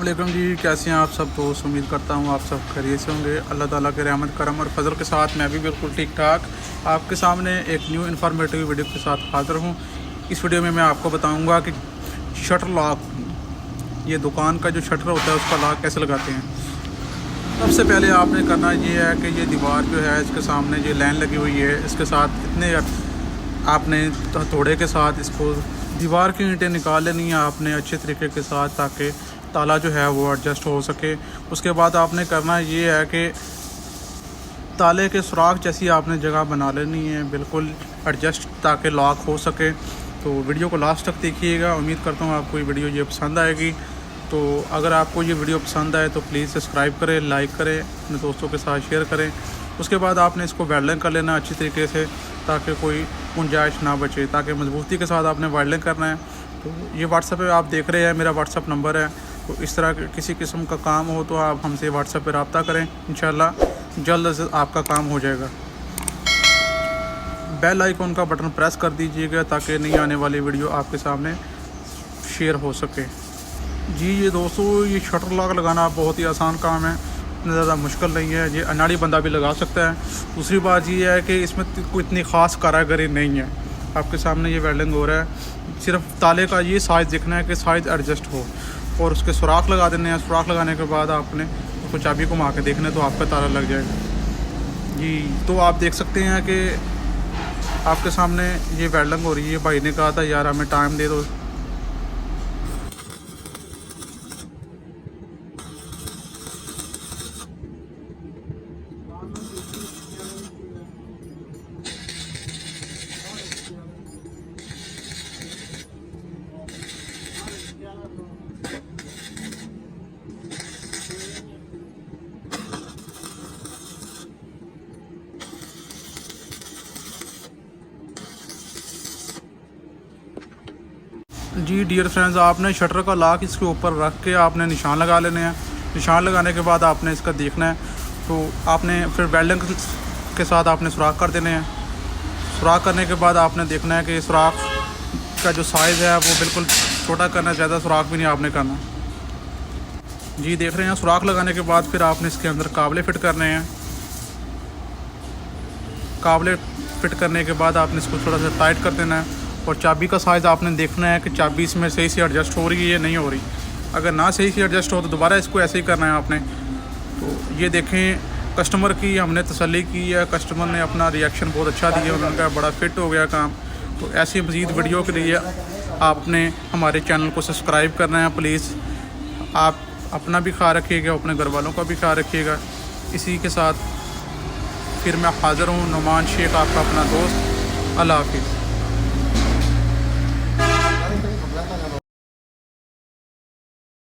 वालेकुम जी, कैसे हैं आप सब दोस्त। उम्मीद करता हूँ आप सब खैरियत से होंगे। अल्लाह ताला के रहमत करम और फजल के साथ मैं भी बिल्कुल ठीक ठाक आपके सामने एक न्यू इन्फॉर्मेटिव वीडियो के साथ हाज़िर हूँ। इस वीडियो में मैं आपको बताऊँगा कि शटर लॉक, ये दुकान का जो शटर होता है उसका लॉक कैसे लगाते हैं। सबसे पहले आपने करना ये है कि ये दीवार जो है इसके सामने जो लाइन लगी हुई है इसके साथ इतने आपने हथौड़े के साथ इसको दीवार की ईंटें निकाल लेनी है आपने अच्छे तरीके के साथ, ताकि ताला जो है वो एडजस्ट हो सके। उसके बाद आपने करना ये है कि ताले के सुराख जैसी आपने जगह बना लेनी है बिल्कुल एडजस्ट, ताकि लॉक हो सके। तो वीडियो को लास्ट तक देखिएगा। उम्मीद करता हूँ आपको ये वीडियो ये पसंद आएगी। तो अगर आपको ये वीडियो पसंद आए तो प्लीज़ सब्सक्राइब करें, लाइक करें, अपने दोस्तों के साथ शेयर करें। उसके बाद आपने इसको वेल्डिंग कर लेना अच्छी तरीके से, ताकि कोई गुंजाइश ना बचे, ताकि मजबूती के साथ आपने वेल्डिंग करना है। तो ये व्हाट्सएप पे आप देख रहे हैं, मेरा व्हाट्सएप नंबर है। तो इस तरह के किसी किस्म का काम हो तो आप हमसे व्हाट्सएप पे रब्ता करें, इंशाल्लाह जल्द से आपका काम हो जाएगा। बेल आइकन का बटन प्रेस कर दीजिएगा ताकि नई आने वाली वीडियो आपके सामने शेयर हो सके। जी ये दोस्तों, ये शटर लॉक लगाना बहुत ही आसान काम है, इतना ज़्यादा मुश्किल नहीं है, ये अनाड़ी बंदा भी लगा सकता है। दूसरी बात ये है कि इसमें कोई इतनी ख़ास कारीगरी नहीं है। आपके सामने ये वेल्डिंग हो रहा है, सिर्फ ताले का ये साइज़ देखना है कि साइज़ एडजस्ट हो, और उसके सुराख लगा देने हैं। सुराख लगाने के बाद आपने उसको चाबी घुमा के देखना तो आपका ताला लग जाएगा। जी तो आप देख सकते हैं कि आपके सामने ये वेल्डिंग हो रही है। भाई ने कहा था यार हमें टाइम दे दो। जी डियर फ्रेंड्स, आपने शटर का लॉक इसके ऊपर रख के आपने निशान लगा लेने हैं। निशान लगाने के बाद आपने इसका देखना है, तो आपने फिर वेल्डिंग के साथ आपने सुराख कर देने हैं। सुराख करने के बाद आपने देखना है कि सुराख का जो साइज़ है वो बिल्कुल छोटा करना है, ज़्यादा सुराख भी नहीं आपने करना। जी देख रहे हैं, सुराख लगाने के बाद फिर आपने इसके अंदर काबले फिट करने हैं। काबले फिट करने के बाद आपने इसको थोड़ा सा टाइट कर देना है, और चाबी का साइज़ आपने देखना है कि चाबी इसमें सही से एडजस्ट हो रही है या नहीं हो रही। अगर ना सही से एडजस्ट हो तो दोबारा इसको ऐसे ही करना है आपने। तो ये देखें, कस्टमर की हमने तसल्ली की है, कस्टमर ने अपना रिएक्शन बहुत अच्छा दिया, उन्होंने कहा बड़ा फिट हो गया काम। तो ऐसी मज़ीद वीडियो के लिए आपने हमारे चैनल को सब्सक्राइब करना है प्लीज़। आप अपना भी ख्याल रखिएगा, अपने घर वालों का भी ख्याल रखिएगा। इसी के साथ फिर मैं हाज़िर हूँ, नुमान शेख आपका अपना दोस्त। अल्लाह हाफिज़।